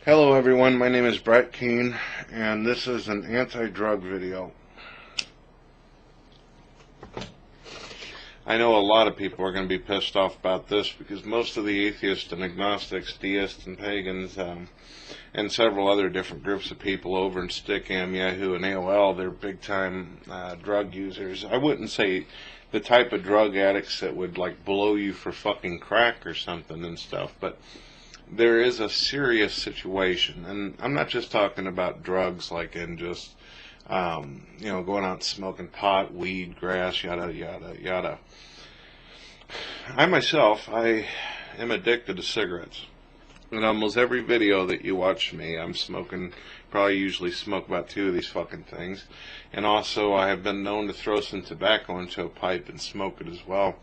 Hello everyone, my name is Brett Keane, and this is an anti-drug video. I know a lot of people are going to be pissed off about this because most of the atheists and agnostics, deists and pagans, and several other different groups of people over in Stickam, Yahoo, and AOL, they're big-time drug users. I wouldn't say the type of drug addicts that would like blow you for fucking crack or something and stuff, but there is a serious situation, and I'm not just talking about drugs like in just, going out smoking pot, weed, grass, yada, yada, yada. I myself, I am addicted to cigarettes. In almost every video that you watch me, I'm smoking, probably usually smoke about 2 of these fucking things. And also, I have been known to throw some tobacco into a pipe and smoke it as well.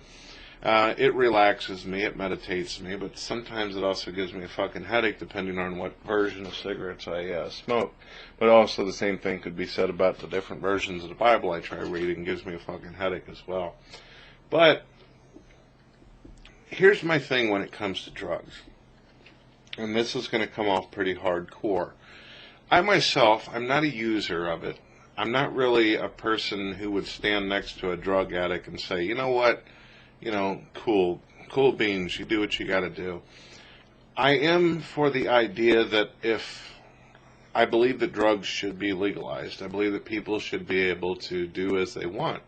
It relaxes me, it meditates me, but sometimes it also gives me a fucking headache depending on what version of cigarettes I smoke. But also the same thing could be said about the different versions of the Bible I try reading. It gives me a fucking headache as well. But here's my thing when it comes to drugs. And this is going to come off pretty hardcore. I myself, I'm not a user of it. I'm not really a person who would stand next to a drug addict and say, you know what? Cool beans, you do what you gotta do. I am for the idea that I believe that drugs should be legalized. I believe that people should be able to do as they want.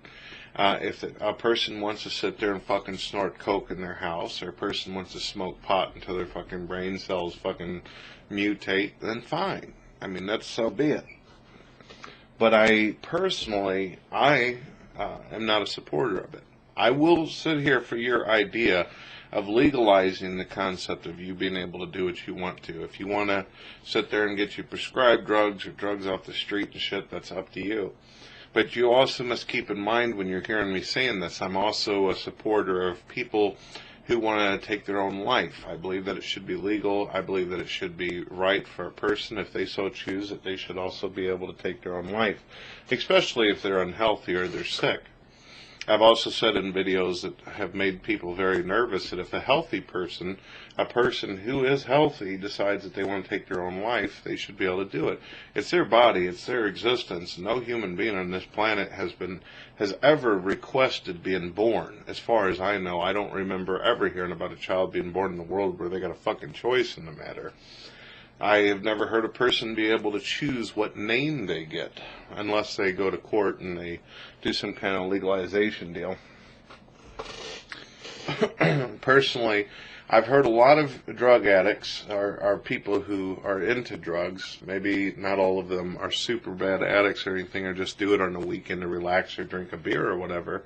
If a person wants to sit there and fucking snort coke in their house, or a person wants to smoke pot until their fucking brain cells fucking mutate, then fine. I mean, that's so be it. But I personally, am not a supporter of it. I will sit here for your idea of legalizing the concept of you being able to do what you want to. If you want to sit there and get you prescribed drugs or drugs off the street and shit, that's up to you. But you also must keep in mind when you're hearing me saying this, I'm also a supporter of people who want to take their own life. I believe that it should be legal. I believe that it should be right for a person, if they so choose, that they should also be able to take their own life, especially if they're unhealthy or they're sick. I've also said in videos that have made people very nervous that if a healthy person, a person who is healthy, decides that they want to take their own life, they should be able to do it. It's their body, it's their existence. No human being on this planet has ever requested being born. As far as I know, I don't remember ever hearing about a child being born in the world where they got a fucking choice in the matter. I have never heard a person be able to choose what name they get, unless they go to court and they do some kind of legalization deal. Personally, I've heard a lot of drug addicts, or people who are into drugs. Maybe not all of them are super bad addicts or anything, or just do it on the weekend to relax or drink a beer or whatever.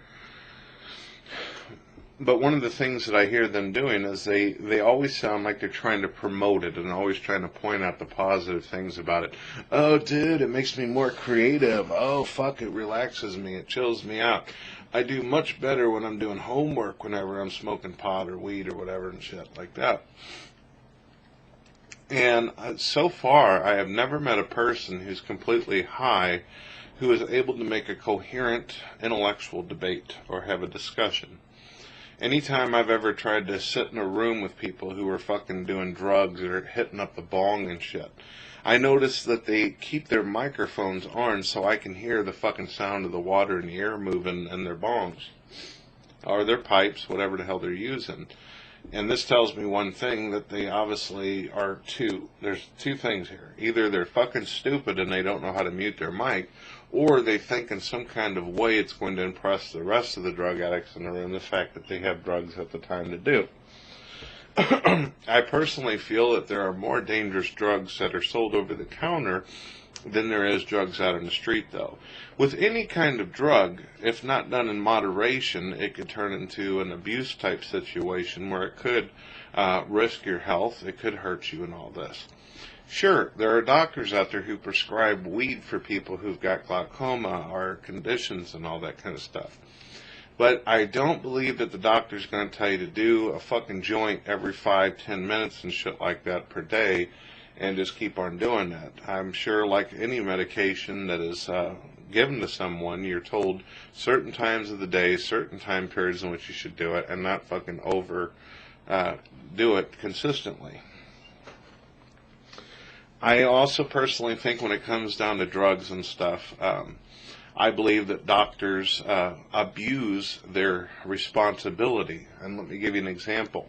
But one of the things that I hear them doing is they always sound like they're trying to promote it and always trying to point out the positive things about it. Oh, dude, it makes me more creative. Oh, fuck, it relaxes me. It chills me out. I do much better when I'm doing homework whenever I'm smoking pot or weed or whatever and shit like that. And so far, I have never met a person who's completely high who is able to make a coherent intellectual debate or have a discussion. Anytime I've ever tried to sit in a room with people who are fucking doing drugs or hitting up the bong and shit, I notice that they keep their microphones on so I can hear the fucking sound of the water and the air moving in their bongs. Or their pipes, whatever the hell they're using. And this tells me one thing, that they obviously are there's 2 things here. Either they're fucking stupid and they don't know how to mute their mic, or they think in some kind of way it's going to impress the rest of the drug addicts in the room, the fact that they have drugs at the time to do. I personally feel that there are more dangerous drugs that are sold over the counter than there is drugs out on the street, though. With any kind of drug, if not done in moderation, it could turn into an abuse type situation where it could risk your health, it could hurt you and all this. Sure, there are doctors out there who prescribe weed for people who've got glaucoma or conditions and all that kind of stuff. But I don't believe that the doctor's going to tell you to do a fucking joint every 5-10 minutes and shit like that per day and just keep on doing that. I'm sure, like any medication that is given to someone, you're told certain times of the day, certain time periods in which you should do it, and not fucking do it consistently. I also personally think when it comes down to drugs and stuff, I believe that doctors abuse their responsibility. And let me give you an example.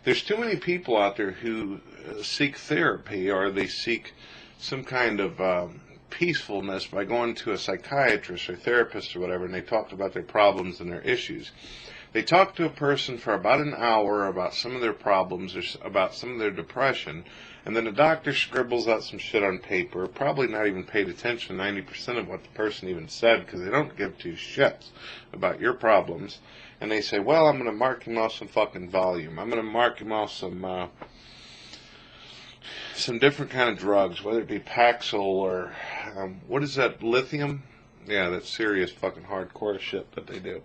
There's too many people out there who seek therapy, or they seek some kind of peacefulness by going to a psychiatrist or therapist or whatever, and they talk about their problems and their issues. They talk to a person for about an hour about some of their problems or about some of their depression, and then the doctor scribbles out some shit on paper, probably not even paid attention 90% of what the person even said, because they don't give two shits about your problems. And they say, well, I'm going to mark him off some fucking volume. I'm going to mark him off some different kind of drugs, whether it be Paxil or, what is that, lithium? Yeah, that's serious fucking hardcore shit that they do.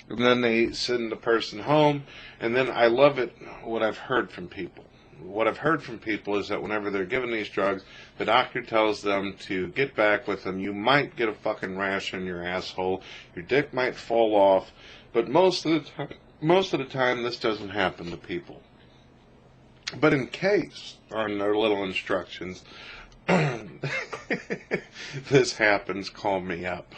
And then they send the person home, and then I love it, what I've heard from people. What I've heard from people is that whenever they're given these drugs, the doctor tells them to get back with them. You might get a fucking rash on your asshole. Your dick might fall off. But most of the time, this doesn't happen to people. But in case, on their little instructions, this happens, call me up.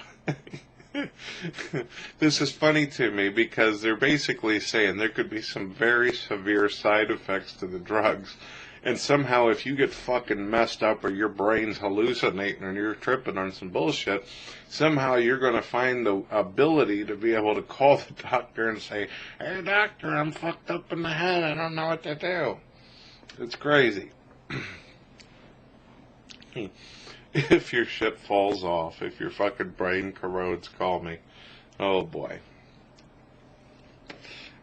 This is funny to me because they're basically saying there could be some very severe side effects to the drugs, and somehow if you get fucking messed up or your brain's hallucinating or you're tripping on some bullshit, somehow you're going to find the ability to be able to call the doctor and say, hey doctor, I'm fucked up in the head, I don't know what to do. It's crazy. If your shit falls off, if your fucking brain corrodes, call me. Oh boy.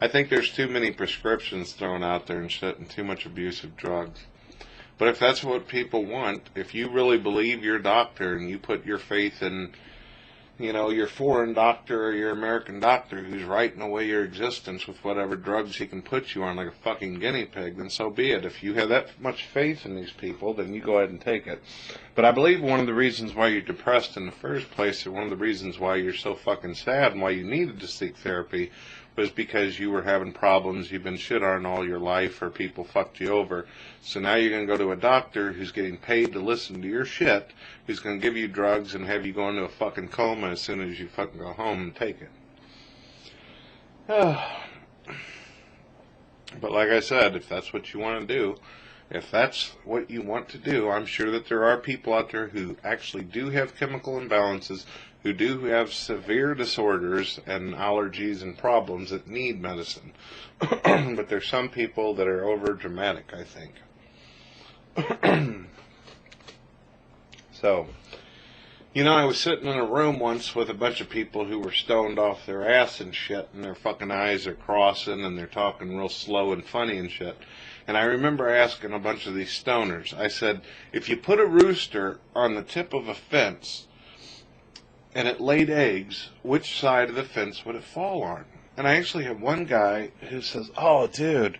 I think there's too many prescriptions thrown out there and shit, and too much abuse of drugs. But if that's what people want, if you really believe your doctor and you put your faith in, you know, your foreign doctor or your American doctor who's writing away your existence with whatever drugs he can put you on like a fucking guinea pig, then so be it. If you have that much faith in these people, then you go ahead and take it. But I believe one of the reasons why you're depressed in the first place, or one of the reasons why you're so fucking sad and why you needed to seek therapy, was because you were having problems, you've been shit on all your life, or people fucked you over. So now you're going to go to a doctor who's getting paid to listen to your shit, who's going to give you drugs and have you go into a fucking coma as soon as you fucking go home and take it. But like I said, if that's what you want to do, if that's what you want to do, I'm sure that there are people out there who actually do have chemical imbalances, who do have severe disorders and allergies and problems that need medicine. But there's some people that are over dramatic, I think. So, you know, I was sitting in a room once with a bunch of people who were stoned off their ass and shit, and their fucking eyes are crossing, and they're talking real slow and funny and shit. And I remember asking a bunch of these stoners, I said, if you put a rooster on the tip of a fence and it laid eggs, which side of the fence would it fall on? And I actually have one guy who says, oh, dude,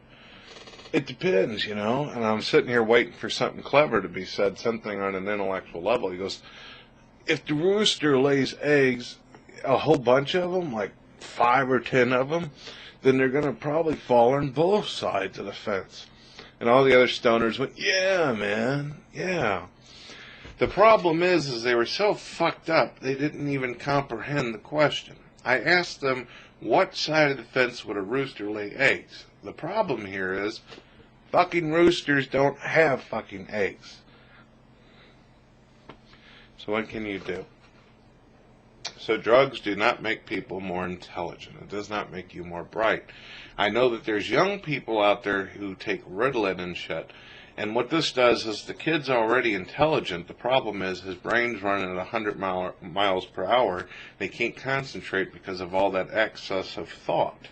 it depends, you know. And I'm sitting here waiting for something clever to be said, something on an intellectual level. He goes, if the rooster lays eggs, a whole bunch of them, like 5 or 10 of them, then they're going to probably fall on both sides of the fence. And all the other stoners went, yeah, man, yeah. The problem is they were so fucked up, they didn't even comprehend the question. I asked them, what side of the fence would a rooster lay eggs? The problem here is, fucking roosters don't have fucking eggs. So what can you do? So drugs do not make people more intelligent. It does not make you more bright. I know that there's young people out there who take Ritalin and shit. And what this does is the kid's already intelligent. The problem is his brain's running at 100 miles per hour. They can't concentrate because of all that excess of thought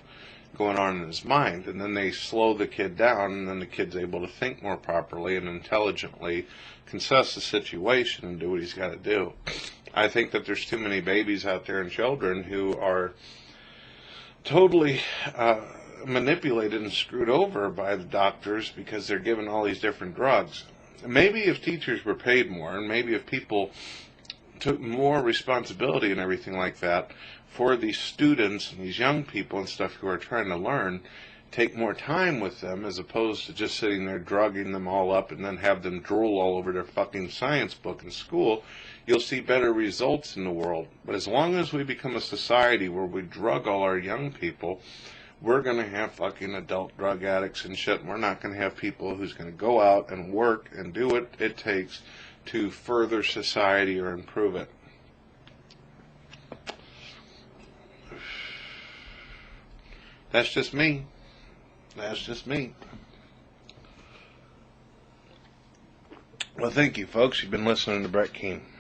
going on in his mind. And then they slow the kid down, and then the kid's able to think more properly and intelligently assess the situation and do what he's got to do. I think that there's too many babies out there and children who are totally manipulated and screwed over by the doctors because they're given all these different drugs. Maybe if teachers were paid more, and maybe if people took more responsibility and everything like that for these students and these young people and stuff who are trying to learn, take more time with them as opposed to just sitting there drugging them all up and then have them drool all over their fucking science book in school, you'll see better results in the world. But as long as we become a society where we drug all our young people, we're going to have fucking adult drug addicts and shit. And we're not going to have people who's going to go out and work and do what it takes to further society or improve it. That's just me. That's just me. Well, thank you, folks. You've been listening to Brett Keane.